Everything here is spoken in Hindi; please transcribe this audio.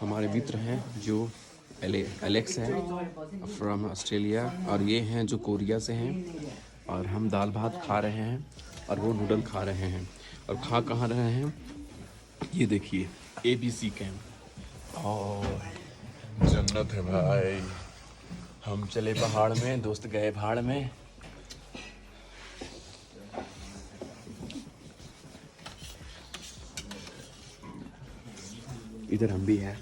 हमारे मित्र हैं जो एलेक्स है फ्रॉम ऑस्ट्रेलिया, और ये हैं जो कोरिया से हैं। और हम दाल भात खा रहे हैं और वो नूडल खा रहे हैं। और खा कहाँ रहे हैं, ये देखिए, ABC कैंप। और जन्नत है भाई। हम चले पहाड़ में, दोस्त गए पहाड़ में। इधर हम भी हैं।